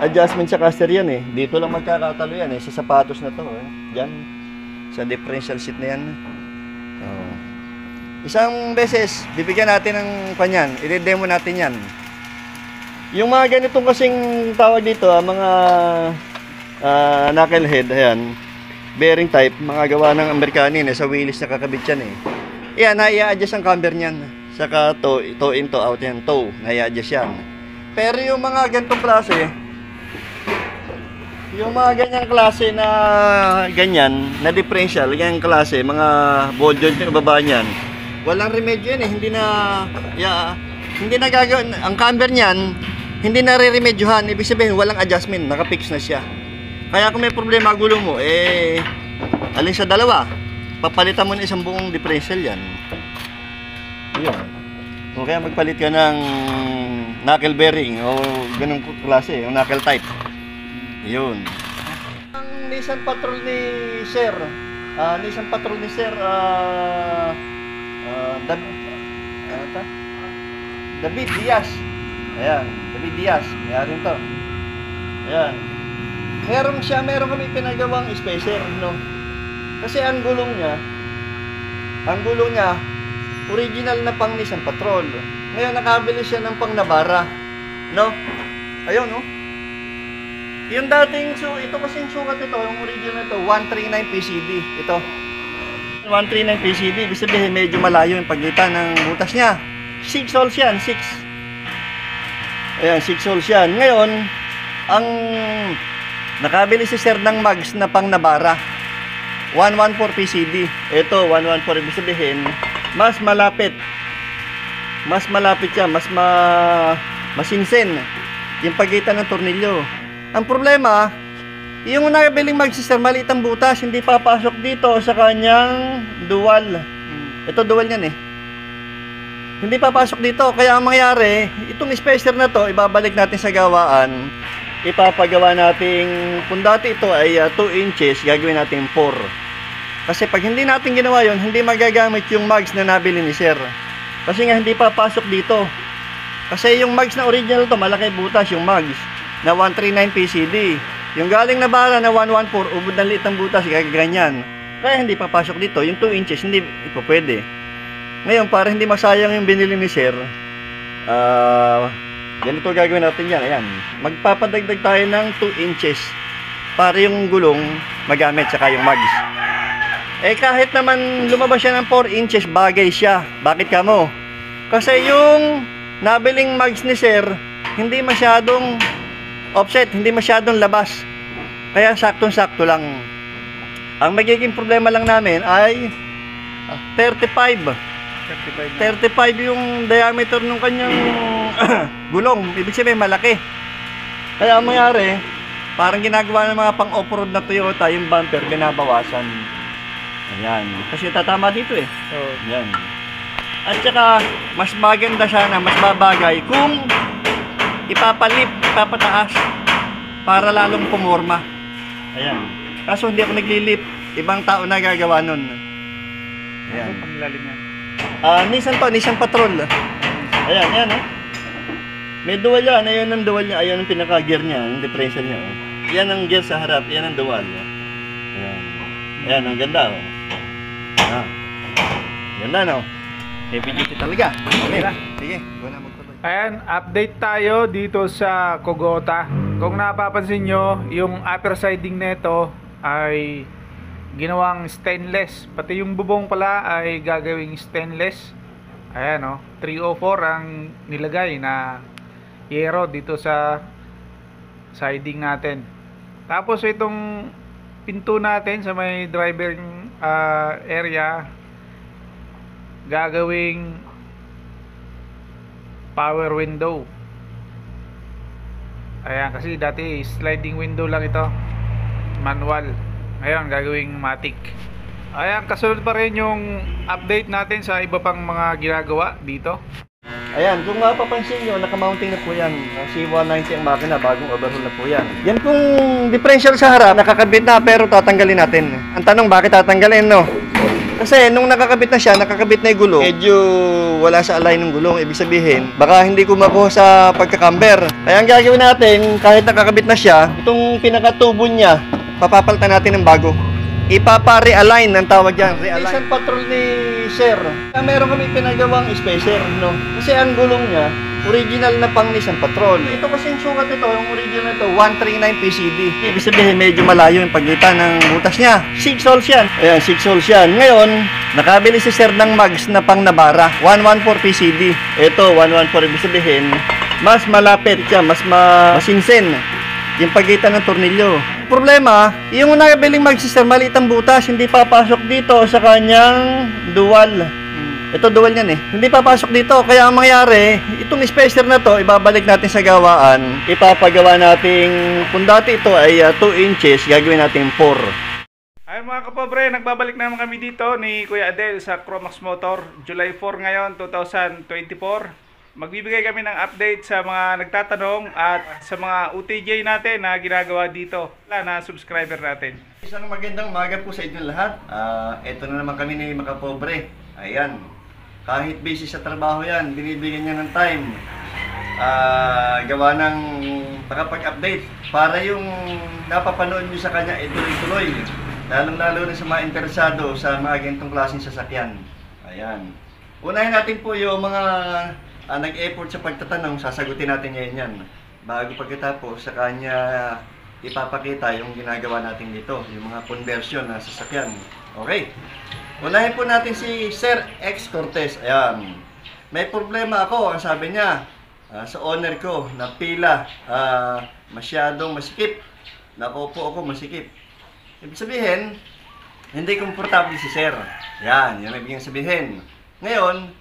adjustment sa caster yan dito lang magkakatalo yan sa sapatos na to dyan, sa differential seat na yan. Isang beses, bibigyan natin ng kanyan, i-demo natin yan. Yung mga ganitong kasing tawag dito, mga knucklehead, ayan, bearing type, mga gawa ng Amerikanin, sa wheelies nakakabit yan Yan, na-i-adjust ang camber niyan. Saka toe-in, toe-out yan, toe, na-i-adjust yan. Pero yung mga ganitong klase, yung mga ganyang klase na ganyan, na differential, ganyang klase, mga ball joint yung baba niyan, walang remedyo yan hindi na gagawin, ang camber niyan, hindi na re-remedyohan, ibig sabihin walang adjustment, nakapix na siya. Kaya kung may problema gulo mo, alin sa dalawa, papalitan mo na isang buong differential yan. Yun. O kaya magpalit ka ng knuckle bearing o ganung klase, yung knuckle type. Yun. Ang Nissan Patrol ni Sir, David Diaz. Ayan, David Diaz, mayroon to. Ayan. Meron kami pinagawang spacer, no? Kasi ang gulong niya, original na pang Nissan Patrol. Ngayon, nakabili siya ng pang Navara, no? Ayun, no? Yung dating, ito kasing sukat ito, yung original ito, 139 PCD. Ito. 139 PCD, ibig sabihin medyo malayo yung pagitan ng butas niya. 6 holes yan, 6. Ayan, 6 holes yan. Ngayon, ang nakabili si Sir ng mags na pang Navara. 114 PCD. Ito, 114, ibig sabihin, mas malapit. Mas malapit siya, masinsen yung pagitan ng tornilyo. Ang problema, yung nabiling mags si Sir, maliit ang butas, hindi papasok dito sa kanyang dual. Ito dual yan Hindi papasok dito. Kaya ang mangyari, itong spacer na to, ibabalik natin sa gawaan. Ipapagawa natin, kung dati ito ay 2 inches, gagawin natin 4. Kasi pag hindi natin ginawa yon, hindi magagamit yung mags na nabili ni Sir. Kasi nga hindi papasok dito. Kasi yung mags na original to, malaki butas yung mags na 139 PCD. Yung galing na bala na 114, ubod ng liit ng butas, ganyan. Kaya hindi papasok dito. Yung 2 inches, hindi ito pwede. Ngayon, para hindi masayang yung binili ni Sir, ganito gagawin natin yan. Ayan. Magpapadagdag tayo ng 2 inches para yung gulong magamit, saka yung mags. Kahit naman lumabas siya ng 4 inches, bagay siya. Bakit ka mo? Kasi yung nabiling mags ni Sir, hindi masyadong offset, hindi masyadong labas. Kaya saktong-sakto lang. Ang magiging problema lang namin ay 35 yung diameter ng kanyang gulong. Ibig sabihin malaki. Kaya ang mangyari, parang ginagawa ng mga pang-off-road na Toyota, yung bumper binabawasan. Ayan. Kasi tatama dito Ayan. At saka, mas maganda sana, mas babagay kung ipapataas para lalong pumorma. Ayan. Kaso hindi ako naglilip. Ibang tao na gagawa nun. Ayan. Panglalim yan. Nissan Patrol. Ayan, May dual yan. Ayan ang dual niya. Ayan ang pinaka-gear niya. Ang differential niya. Yan ang gear sa harap. Yan ang dual. Ayan. Ayan, ang ganda. Ganda, no? Heavy duty talaga. Okay. Sige, wala magtuloy. Ayan, update tayo dito sa Kogota. Kung napapansin nyo, yung upper siding nito ay ginawang stainless. Pati yung bubong pala ay gagawing stainless. Ayan o, 304 ang nilagay na yero dito sa siding natin. Tapos itong pinto natin sa may driver area, gagawing power window. Ayan, kasi dati sliding window lang ito, manual. Ngayon gagawing matic. Ayan, kasunod pa rin yung update natin sa iba pang mga ginagawa dito. Ayan, kung mapapansin nyo, nakamounting na po yan. C190 ang makina, bagong overhaul na po yan. Yan pong differential sa harap, nakakabit na pero tatanggalin natin. Ang tanong, bakit tatanggalin, no? Kasi nung nakakabit na siya, nakakabit na yung gulong, medyo wala sa align ng gulong. Ibig sabihin, baka hindi kumakuha sa pagkakamber. Kaya ang gagawin natin, kahit nakakabit na siya, itong pinakatubo niya, papapalitan natin ng bago. Ipapa-realign ang tawag yan. Realign patrol ni Sir. Meron kami pinagawang spacer, no? Kasi ang gulong niya, original na pang Nissan Patrol. Ito kasi yung sukat ito, yung original ito, 139 PCD. Ibig sabihin, medyo malayo yung pagitan ng butas niya. 6 holes yan. Ayan, 6 holes yan. Ngayon, nakabili si Sir ng mags na pang Navara. 114 PCD. Ito, 114. Ibig sabihin, mas malapit siya, mas masinsin yung pagitan ng tornilyo. Problema, yung nakabiling mag-sister, maliit ang butas, hindi papasok dito sa kanyang dual. Ito dual yan eh. Hindi papasok dito, kaya ang mangyari, itong spacer na to, ibabalik natin sa gawaan. Ipapagawa nating, kung dati ito ay 2 inches, gagawin natin 4. Ay mga kapobre, nagbabalik naman kami dito ni Kuya Adel sa Chromax Motor. July 4 ngayon, 2024. Magbibigay kami ng update sa mga nagtatanong at sa mga UTJ natin na ginagawa dito na subscriber natin. Isang magandang umaga po sa inyo lahat. Ito na naman kami ni Makapobre. Ayan. Kahit busy sa trabaho yan, binibigyan niya ng time. Gawa ng makapag-update para yung napapanood nyo sa kanya ituloy-tuloy. Lalong-lalo na sa mga interesado sa mga ganitong klaseng sasakyan. Ayan. Unahin natin po yung mga nag-effort sa pagtatanong, sasagutin natin ngayon yan. Bago pagkatapos, sa kanya ipapakita yung ginagawa natin dito, yung mga conversion na sasakyan. Okay. Unahin po natin si Sir X Cortez. Ayan. May problema ako, ang sabi niya, sa owner ko, na pila, masyadong masikip. Nakupo ako masikip. Ibig sabihin, hindi komportable si Sir. Yan, yung ibig sabihin. Ngayon,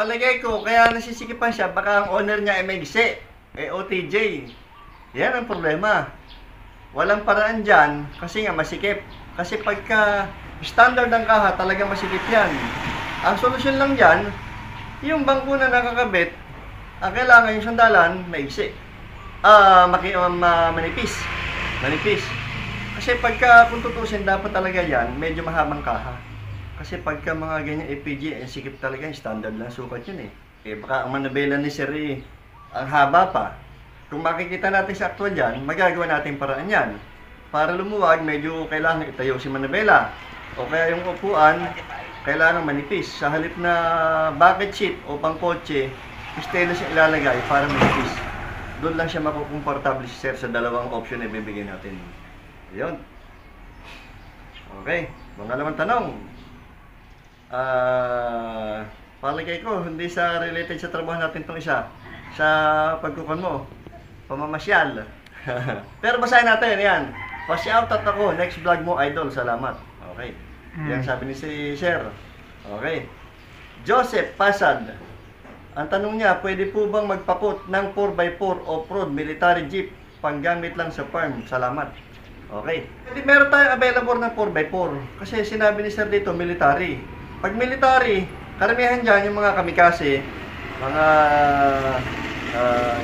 palagay ko, kaya nasisikipan siya, baka ang owner niya ay may gisi, OTJ. Yan ang problema. Walang paraan dyan, kasi nga masikip. Kasi pagka standard ng kaha, talagang masikip yan. Ang solusyon lang dyan, yung bangko na nakakabit, ang kailangan yung sandalan, maigsi. Manipis. Manipis. Kasi pagka, kung tutusin, dapat talaga yan, medyo mahabang kaha. Kasi pagka mga ganyan APG, sikip talaga, standard lang sukat yun eh. Baka ang manabela ni Sir ang haba pa. Kung makikita natin sa actual dyan, magagawa natin paraan yan. Para lumuwag, medyo kailangan itayo si manabela. O kaya yung upuan, kailangan manipis. Sa halip na bucket seat o pangkotse, stainless yung ilalagay para manipis. Doon lang siya makukomportable si Sir sa dalawang option na ibibigay natin. Ayun. Okay, pangalawang tanong. Palagay ko, hindi sa related sa trabaho natin itong isa. Sa pagkukan mo, pamamasyal. Pero basahin natin, yan. Pa-shoutout ako, next vlog mo, idol, salamat. Okay. Yan sabi ni si Sir. Okay. Joseph Pasad. Ang tanong niya, pwede po bang magpakot ng 4x4 off-road military jeep panggamit lang sa farm? Salamat. Okay. Hindi meron tayong available ng 4x4. Kasi sinabi ni Sir dito, military. Pag military, karamihan dyan yung mga kamikase, mga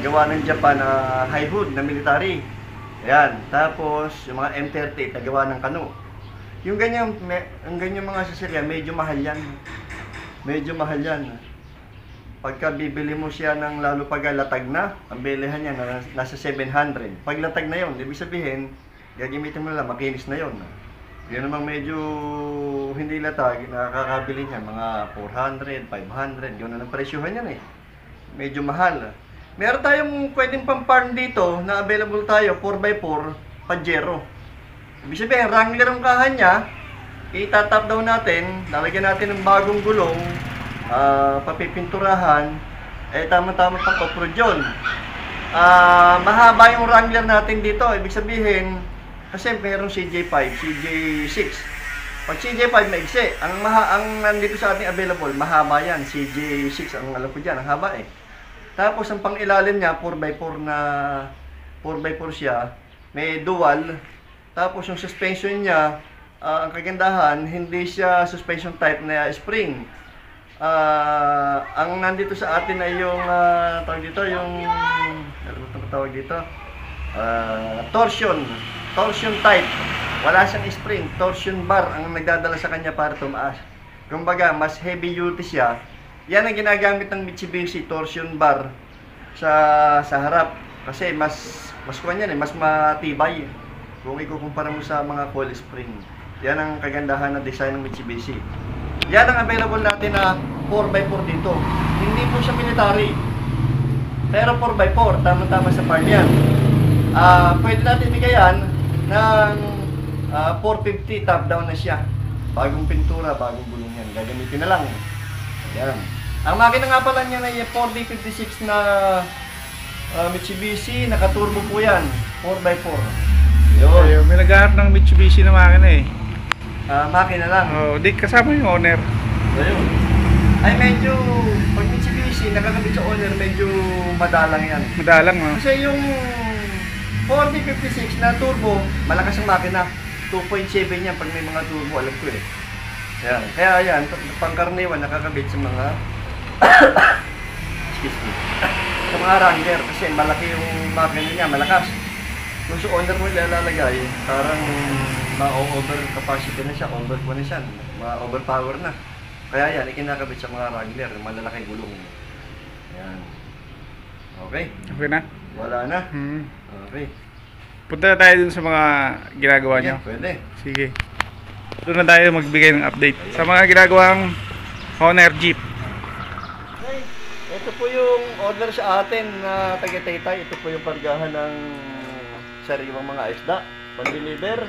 gawa ng Japan na high hood na military. Ayan. Tapos, yung mga M38 na gawa ng kano. Yung ganyan mga sasakyan, medyo mahal yan. Medyo mahal yan. Pagka bibili mo siya ng lalo pag latag na, ang bilihan niya nasa 700. Pag latag na yon, ibig sabihin, gagamitin mo lang, makinis na yon. Yun namang medyo hindi latag, nakakabili niya mga 400, 500, yun na ang presyohan yan eh. Medyo mahal. Meron tayong pwedeng pang-farm dito na available tayo, 4x4, Pajero. Ibig sabihin, Wrangler ang kahan niya, itatap daw natin, lalagyan natin ng bagong gulong, papipinturahan, tama-tama pang off-road yun. Mahaba yung Wrangler natin dito, ibig sabihin, kasi mayroong CJ5, CJ6. Pag CJ5 maigsi, ang nandito sa ating available, mahaba yan, CJ6 ang alam ko dyan, ang haba eh. Tapos ang pang-ilalim niya, 4x4 na 4x4 siya, may dual. Tapos yung suspension niya, ang kagandahan, hindi siya suspension type na spring. Ang nandito sa atin ay yung tawag dito, yung tawag dito, torsion type. Wala siyang spring, torsion bar ang nagdadala sa kanya para tumaas. Kumbaga, mas heavy duty siya. Yan ang ginagamit ng Mitsubishi torsion bar sa harap kasi mas kuwan yan mas matibay kung ikukumpara mo sa mga coil spring. Yan ang kagandahan ng design ng Mitsubishi. Yan ang available natin na 4x4 dito. Hindi po siya military. Pero 4x4, tama-tama sa farm yan. Pwede natin bigayan ng 450 top down na siya. Bagong pintura, bagong gulong yan. Gagamitin na lang. Yan. Ang makina nga pala niya ay 4D56 na Mitsubishi. Naka-turbo po yan. 4x4. Ayun, may naghahanap ng Mitsubishi na makina eh. Makina lang. Oh, di kasama yung owner. Ayun. Ay medyo, pag Mitsubishi, nakakabit sa owner, medyo madalang yan. Madalang, no? Kasi yung 4D56 na turbo, malakas ang makina. 2.7 yan pag may mga turbo, alam ko eh. Yan. Kaya yan, pangkaraniwan nakakabit sa mga excuse me, sa mga Wrangler kasi malaki yung makina niya, malakas. Kung sa owner mo ilalagay, parang ma-over capacity na siya, over na siya, ma-overpower na. Kaya yan, ikinakabit sa mga Wrangler, malalaki gulong. Yan. Okay? Okay na? Wala na? Okay. Punta na tayo dun sa mga ginagawa niyo. Pwede. Sige. Doon na tayo magbigay ng update sa mga ginagawang Honor Jeep. Okay. Ito po yung order sa atin na taga-Taytay. Ito po yung pargahan ng sariwang mga isda. Pan-deliver.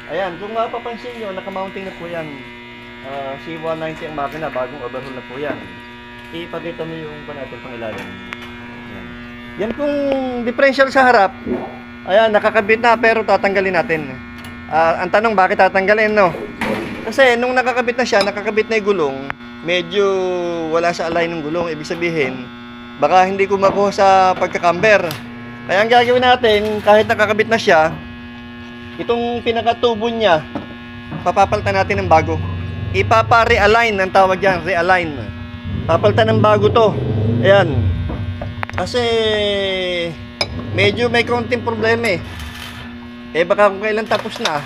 Ayan, kung mapapansin nyo, naka-mounting na po yan. C190 ang makina, bagong overhaul na po yan. Ipakita mo yung natin pang ilalim. Ayan. Yan pong differential sa harap. Ayan, nakakabit na pero tatanggalin natin. Ang tanong, bakit tatanggalin, no? Kasi nung nakakabit na siya, nakakabit na yung gulong, medyo wala sa align ng gulong. Ibig sabihin, baka hindi ko makuha sa pagkakamber. Kaya ang gagawin natin, kahit nakakabit na siya, itong pinakatubo niya, papapalitan natin ng bago. Ipapa-realign ang tawag yan, realign. Papalitan ng bago to. Ayan. Kasi medyo may konting problema eh. Baka kung kailan tapos na,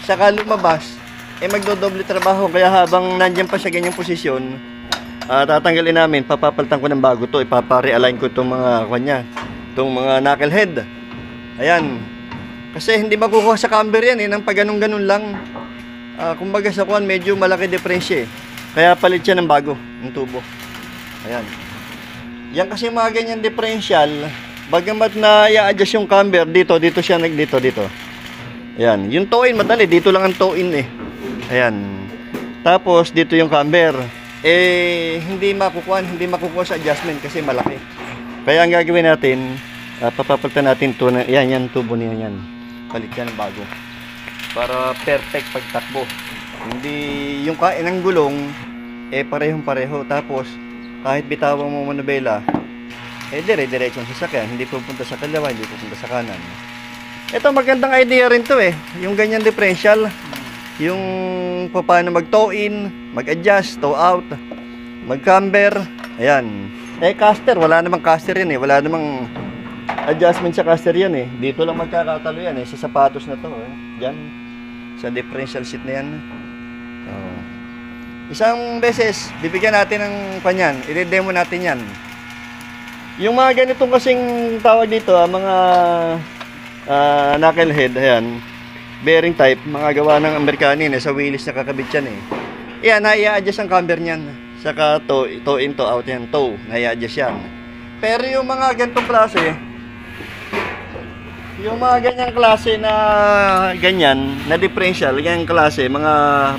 saka lumabas, magdodoble trabaho. Kaya habang nandyan pa sa ganyang posisyon, tatanggalin namin, papapalitan ko ng bago to. Ipapa-realign ko itong mga kanya, itong mga knucklehead. Ayan. Kasi hindi makukuha sa camber yan nang pag ganun-ganun lang. Kumbaga sa kuwan, medyo malaki diferensya eh. Kaya palit siya ng bago, ng tubo. Ayan. Yan kasi mga ganyan differential, bagamat na i-adjust yung camber dito siya dito. Ayan, yung toe-in madali, dito lang ang toe-in eh. Ayan. Tapos dito yung camber. Hindi makukuha sa adjustment kasi malaki. Kaya ang gagawin natin, papapalitan natin to na yan tubo niya yan. Palit yan ng bago. Para perfect pagtakbo. Hindi yung kain ng gulong parehong-pareho. Tapos kahit bitawan mo manubela, dire-diretso ang sasakyan, hindi pupunta sa kaliwa, hindi pupunta sa kanan. Ito magandang idea rin to eh, yung ganyan differential, yung paano mag-toe-in, mag-adjust, toe-out, mag-camber, ayan. Caster, wala namang caster yan eh, wala namang adjustment sa caster yan eh. Dito lang magkakatalo yan eh, sa sapatos na to eh. Diyan, sa differential seat na yan. Isang beses, bibigyan natin ng kanyan, i-demo natin yan. Yung mga ganitong kasing tawag dito, mga knucklehead, ayan, bearing type, mga gawa ng Amerikanin, sa wheelies nakakabit yan eh. Ayan, na-i-adjust ang camber niyan. Saka toe-in, toe-out yan, toe, na-i-adjust yan. Pero yung mga ganitong klase, yung mga ganyang klase na ganyan, na differential, ganyang klase, mga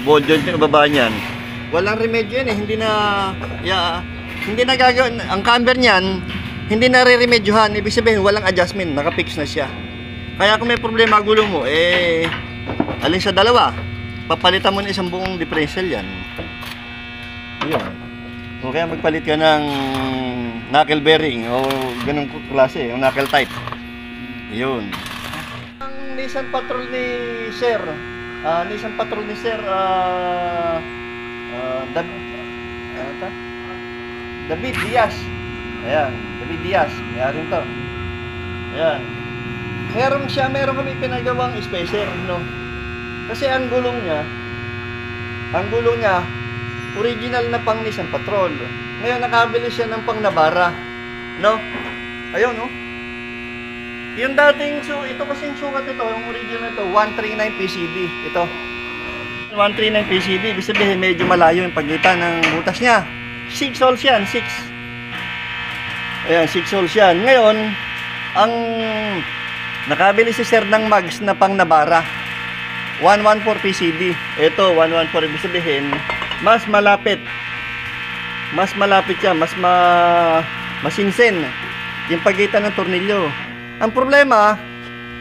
ball joint yung baba niyan, walang remedyo yan eh. Hindi na gagawin. Ang camber niyan, hindi na re-remedyohan. Ibig sabihin, walang adjustment. Nakapix na siya. Kaya kung may problema gulo mo, alin sa dalawa, papalitan mo na isang buong differential yan. Yun. O kaya magpalit ka ng knuckle bearing o ganung klase, yung knuckle type. Yun. Ang Nissan Patrol ni Sir, David Diaz. Ayan, David Diaz. Mayroon to. Ayan. Meron kami pinagawang spacer, no? Kasi ang gulong niya, original na pang Nissan Patrol. Ngayon, nakabili siya ng pang Navara, no? Ayun, no? Yung dating, ito kasing sukat ito, yung original ito, 139 PCD. Ito. 139 PCD, ibig sabihin medyo malayo yung pagitan ng butas niya. 6 holes yan, 6. Ayan, 6 holes yan. Ngayon, ang nakabili si Sir ng mags na pang Navara. 114 PCD. Ito, 114, ibig sabihin, mas malapit. Mas malapit siya, masinsen yung pagitan ng tornilyo. Ang problema,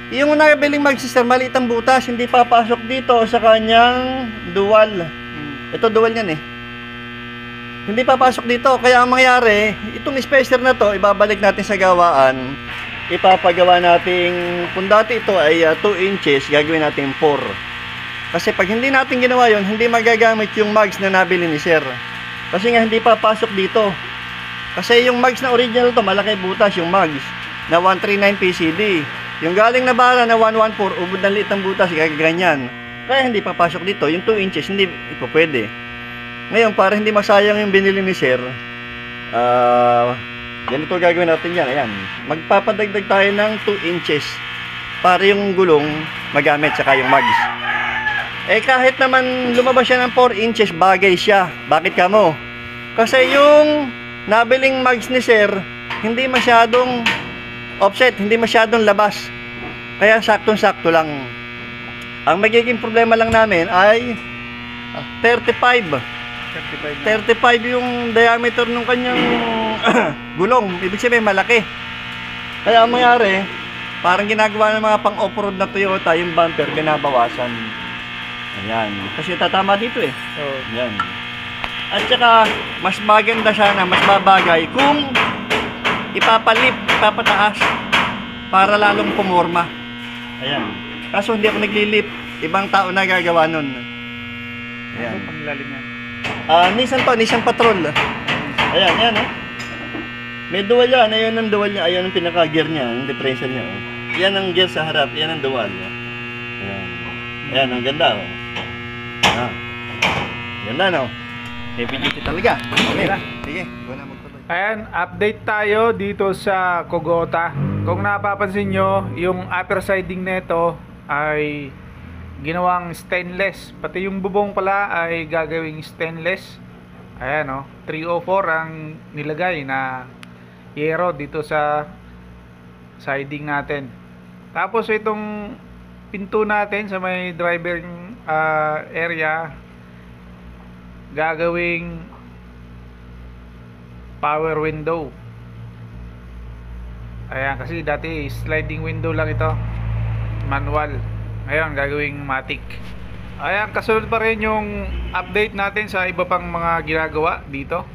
yung nabiling mags si Sir, maliit ang butas, hindi papasok dito sa kanyang dual. Ito dual yan eh. Hindi papasok dito. Kaya ang mangyari, itong spacer na to, ibabalik natin sa gawaan. Ipapagawa natin, kung dati ito ay 2 inches, gagawin natin 4. Kasi pag hindi natin ginawa yon, hindi magagamit yung mags na nabili ni Sir. Kasi nga hindi papasok dito. Kasi yung mags na original to, malaki butas yung mags na 139 PCD. Yung galing na bara na 114, ubod ng liit ng butas, ganyan. Kaya hindi papasok dito. Yung 2 inches, hindi ito pwede. Ngayon, para hindi masayang yung binili ni Sir, ganito gagawin natin yan. Ayan. Magpapadagdag tayo ng 2 inches para yung gulong magamit, saka yung mags. Kahit naman lumabas siya ng 4 inches, bagay siya. Bakit ka mo? Kasi yung nabiling mags ni Sir, hindi masyadong offset, hindi masyadong labas. Kaya saktong-sakto lang. Ang magiging problema lang namin ay 35 yung diameter ng kanyang gulong. Ibig sabihin malaki. Kaya ang mangyari, parang ginagawa ng mga pang-off-road na Toyota, yung bumper binabawasan. Ayan. Kasi tatama dito eh. Ayan. At saka, mas maganda sana, mas babagay kung ipapataas para lalong pumorma. Ayan. Kaso hindi ako naglilip. Ibang tao na gagawa nun. Ayan. Panglalim yan. Nissan Patrol. Ayan, yan eh. May dual yan. Ayan ang dual niya. Ayan ang pinaka-gear niya. Ang differential niya. Oh. Yan ang gear sa harap. Yan ang dual. Ayan. Ayan, ang ganda. Oh. Ganda, no? Heavy duty talaga. Sige, wala magtuloy. Ayan, update tayo dito sa Kogota. Kung napapansin nyo, yung upper siding nito ay ginawang stainless. Pati yung bubong pala ay gagawing stainless. Ayan o, 304 ang nilagay na yero dito sa siding natin. Tapos itong pinto natin sa may driver area, gagawing power window. Ayan, kasi dati sliding window lang ito, manual. Ngayon gagawing matic. Ayan, kasunod pa rin yung update natin sa iba pang mga ginagawa dito.